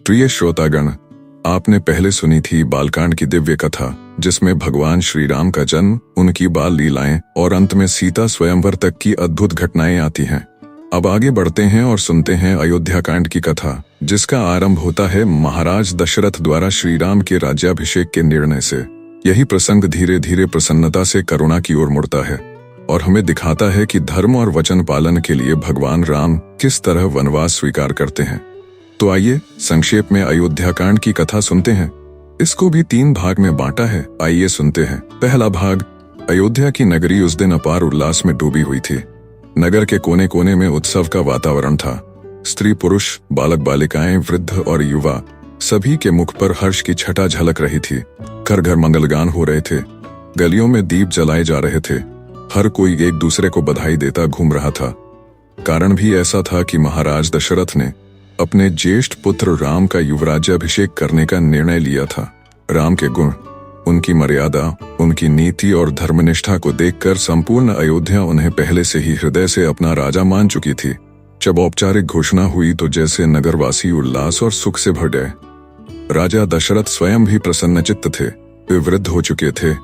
प्रिय श्रोतागण, आपने पहले सुनी थी बालकांड की दिव्य कथा, जिसमें भगवान श्री राम का जन्म, उनकी बाल लीलाएं और अंत में सीता स्वयंवर तक की अद्भुत घटनाएं आती हैं। अब आगे बढ़ते हैं और सुनते हैं अयोध्या कांड की कथा, जिसका आरंभ होता है महाराज दशरथ द्वारा श्री राम के राज्याभिषेक के निर्णय से। यही प्रसंग धीरे धीरे प्रसन्नता से करुणा की ओर मुड़ता है और हमें दिखाता है कि धर्म और वचन पालन के लिए भगवान राम किस तरह वनवास स्वीकार करते हैं। तो आइए संक्षेप में अयोध्या कांड की कथा सुनते हैं। इसको भी 3 भाग में बांटा है, आइए सुनते हैं। पहला भाग। अयोध्या की नगरी उस दिन अपार उल्लास में डूबी हुई थी। नगर के कोने कोने में उत्सव का वातावरण था। स्त्री पुरुष, बालक बालिकाएं, वृद्ध और युवा, सभी के मुख पर हर्ष की छटा झलक रही थी। घर घर मंगलगान हो रहे थे, गलियों में दीप जलाए जा रहे थे। हर कोई एक दूसरे को बधाई देता घूम रहा था। कारण भी ऐसा था कि महाराज दशरथ ने अपने ज्येष्ठ पुत्र राम का युवराज्याभिषेक करने का निर्णय लिया था। राम के गुण, उनकी मर्यादा, उनकी नीति और धर्मनिष्ठा को देखकर संपूर्ण अयोध्या उन्हें पहले से ही हृदय से अपना राजा मान चुकी थी। जब औपचारिक घोषणा हुई तो जैसे नगरवासी उल्लास और सुख से भर गए। राजा दशरथ स्वयं भी प्रसन्नचित्त थे। वे वृद्ध हो चुके थे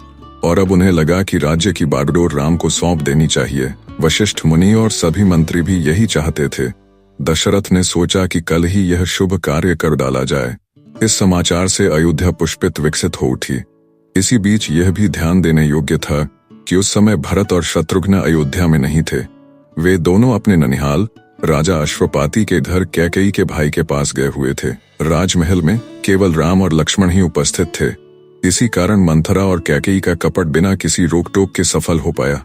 और अब उन्हें लगा कि राज्य की बागडोर राम को सौंप देनी चाहिए। वशिष्ठ मुनि और सभी मंत्री भी यही चाहते थे। दशरथ ने सोचा कि कल ही यह शुभ कार्य कर डाला जाए। इस समाचार से अयोध्या पुष्पित विकसित हो उठी। इसी बीच यह भी ध्यान देने योग्य था कि उस समय भरत और शत्रुघ्न अयोध्या में नहीं थे। वे दोनों अपने ननिहाल राजा अश्वपाति के घर कैकेयी के भाई के पास गए हुए थे। राजमहल में केवल राम और लक्ष्मण ही उपस्थित थे। इसी कारण मंथरा और कैकेयी का कपट बिना किसी रोक टोक के सफल हो पाया।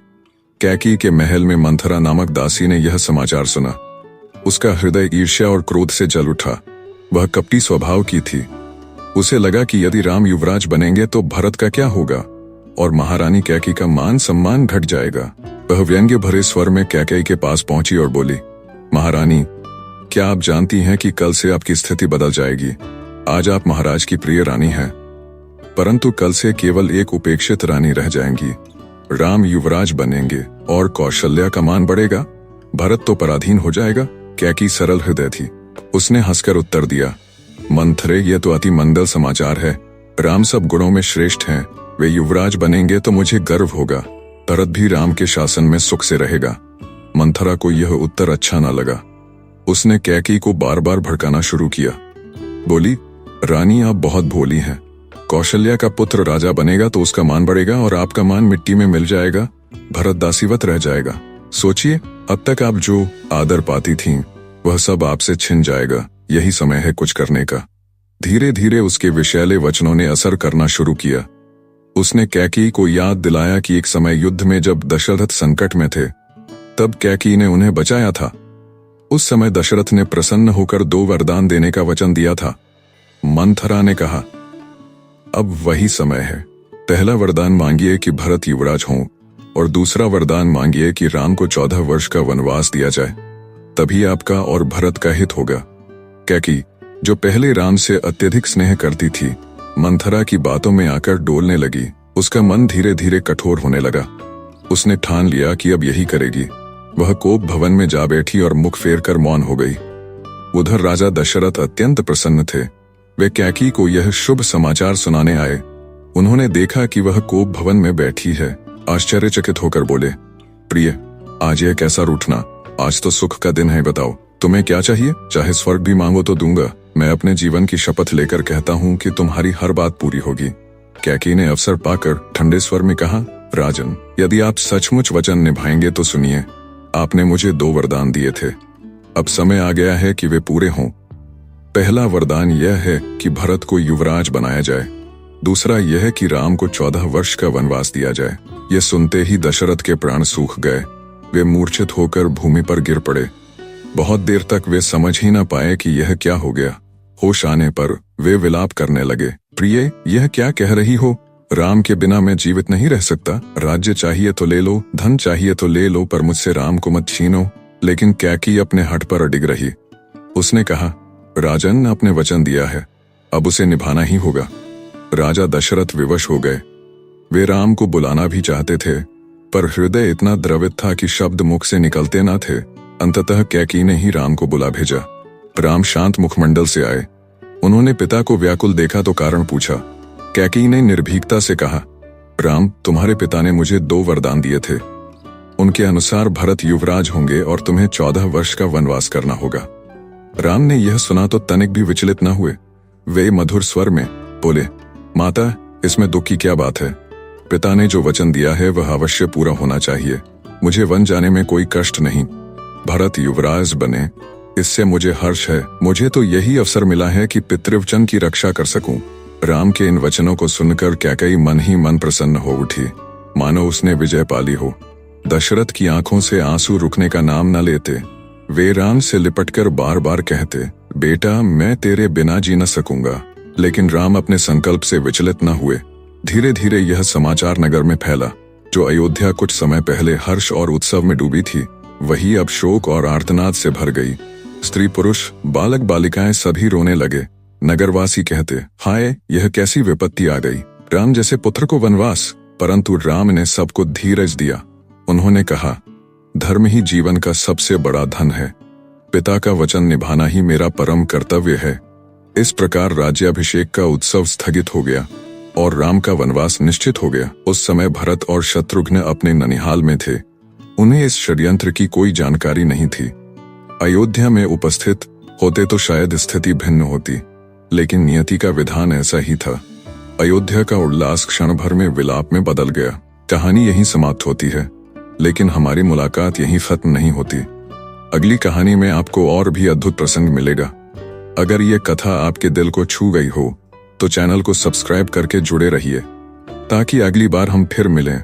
कैकेयी के महल में मंथरा नामक दासी ने यह समाचार सुना। उसका हृदय ईर्ष्या और क्रोध से जल उठा। वह कपटी स्वभाव की थी। उसे लगा कि यदि राम युवराज बनेंगे तो भरत का क्या होगा और महारानी कैकेयी का मान सम्मान घट जाएगा। वह व्यंग्य भरे स्वर में कैकेयी के पास पहुंची और बोली, महारानी, क्या आप जानती हैं कि कल से आपकी स्थिति बदल जाएगी। आज आप महाराज की प्रिय रानी हैं, परंतु कल से केवल एक उपेक्षित रानी रह जाएंगी। राम युवराज बनेंगे और कौशल्या का मान बढ़ेगा, भरत तो पराधीन हो जाएगा। कैकेयी सरल हृदय थी। उसने हंसकर उत्तर दिया, मंथरे, यह तो अति मंगल समाचार है। राम सब गुणों में श्रेष्ठ हैं। वे युवराज बनेंगे तो मुझे गर्व होगा। भरत भी राम के शासन में सुख से रहेगा। मंथरा को यह उत्तर अच्छा न लगा। उसने कैकेयी को बार बार भड़काना शुरू किया। बोली, रानी, आप बहुत भोली हैं। कौशल्या का पुत्र राजा बनेगा तो उसका मान बढ़ेगा और आपका मान मिट्टी में मिल जाएगा। भरत दासीवत रह जाएगा। सोचिए, अब तक आप जो आदर पाती थीं, वह सब आपसे छिन जाएगा। यही समय है कुछ करने का। धीरे धीरे उसके विषैले वचनों ने असर करना शुरू किया। उसने कैकेयी को याद दिलाया कि एक समय युद्ध में जब दशरथ संकट में थे, तब कैकेयी ने उन्हें बचाया था। उस समय दशरथ ने प्रसन्न होकर 2 वरदान देने का वचन दिया था। मंथरा ने कहा, अब वही समय है। पहला वरदान मांगिए कि भरत युवराज हों और दूसरा वरदान मांगिए कि राम को 14 वर्ष का वनवास दिया जाए। तभी आपका और भरत का हित होगा। कैकेयी, जो पहले राम से अत्यधिक स्नेह करती थी, मंथरा की बातों में आकर डोलने लगी। उसका मन धीरे धीरे कठोर होने लगा। उसने ठान लिया कि अब यही करेगी। वह कोप भवन में जा बैठी और मुख फेर कर मौन हो गई। उधर राजा दशरथ अत्यंत प्रसन्न थे। वे कैकेयी को यह शुभ समाचार सुनाने आए। उन्होंने देखा कि वह कोप भवन में बैठी है। आश्चर्यचकित होकर बोले, प्रिय, आज यह कैसा रूठना। आज तो सुख का दिन है। बताओ, तुम्हें क्या चाहिए? चाहे स्वर्ग भी मांगो तो दूंगा। मैं अपने जीवन की शपथ लेकर कहता हूँ कि तुम्हारी हर बात पूरी होगी। कैकेयी ने अवसर पाकर ठंडे स्वर में कहा, राजन, यदि आप सचमुच वचन निभाएंगे तो सुनिए। आपने मुझे 2 वरदान दिए थे। अब समय आ गया है कि वे पूरे हों। पहला वरदान यह है कि भरत को युवराज बनाया जाए। दूसरा यह है कि राम को 14 वर्ष का वनवास दिया जाए। यह सुनते ही दशरथ के प्राण सूख गए। वे मूर्छित होकर भूमि पर गिर पड़े। बहुत देर तक वे समझ ही न पाए कि यह क्या हो गया। होश आने पर वे विलाप करने लगे। प्रिय, यह क्या कह रही हो? राम के बिना मैं जीवित नहीं रह सकता। राज्य चाहिए तो ले लो, धन चाहिए तो ले लो, पर मुझसे राम को मत छीनो। लेकिन कैकेयी अपने हठ पर अडिग रही। उसने कहा, राजन ने अपने वचन दिया है, अब उसे निभाना ही होगा। राजा दशरथ विवश हो गए। वे राम को बुलाना भी चाहते थे, पर हृदय इतना द्रवित था कि शब्द मुख से निकलते न थे। अंततः कैकेयी ने ही राम को बुला भेजा। राम शांत मुखमंडल से आए। उन्होंने पिता को व्याकुल देखा तो कारण पूछा। कैकेयी ने निर्भीकता से कहा, राम, तुम्हारे पिता ने मुझे 2 वरदान दिए थे। उनके अनुसार भरत युवराज होंगे और तुम्हें 14 वर्ष का वनवास करना होगा। राम ने यह सुना तो तनिक भी विचलित न हुए। वे मधुर स्वर में बोले, माता, इसमें दुख की क्या बात है? पिता ने जो वचन दिया है वह अवश्य पूरा होना चाहिए। मुझे वन जाने में कोई कष्ट नहीं। भरत युवराज बने, इससे मुझे हर्ष है। मुझे तो यही अवसर मिला है कि पितृवचन की रक्षा कर सकूं। राम के इन वचनों को सुनकर कैकेयी मन ही मन प्रसन्न हो उठी, मानो उसने विजय पाली हो। दशरथ की आंखों से आंसू रुकने का नाम न लेते। वे राम से लिपटकर बार बार कहते, बेटा, मैं तेरे बिना जी न सकूंगा। लेकिन राम अपने संकल्प से विचलित न हुए। धीरे धीरे यह समाचार नगर में फैला। जो अयोध्या कुछ समय पहले हर्ष और उत्सव में डूबी थी, वही अब शोक और आर्तनाद से भर गई। स्त्री पुरुष, बालक बालिकाएं सभी रोने लगे। नगरवासी कहते, हाय, यह कैसी विपत्ति आ गई। राम जैसे पुत्र को वनवास। परंतु राम ने सबको धीरज दिया। उन्होंने कहा, धर्म ही जीवन का सबसे बड़ा धन है। पिता का वचन निभाना ही मेरा परम कर्तव्य है। इस प्रकार राज्याभिषेक का उत्सव स्थगित हो गया और राम का वनवास निश्चित हो गया। उस समय भरत और शत्रुघ्न अपने ननिहाल में थे। उन्हें इस षड्यंत्र की कोई जानकारी नहीं थी। अयोध्या में उपस्थित होते तो शायद स्थिति भिन्न होती, लेकिन नियति का विधान ऐसा ही था। अयोध्या का उल्लास क्षण भर में विलाप में बदल गया। कहानी यहीं समाप्त होती है, लेकिन हमारी मुलाकात यहीं खत्म नहीं होती। अगली कहानी में आपको और भी अद्भुत प्रसंग मिलेगा। अगर ये कथा आपके दिल को छू गई हो तो चैनल को सब्सक्राइब करके जुड़े रहिए, ताकि अगली बार हम फिर मिलें।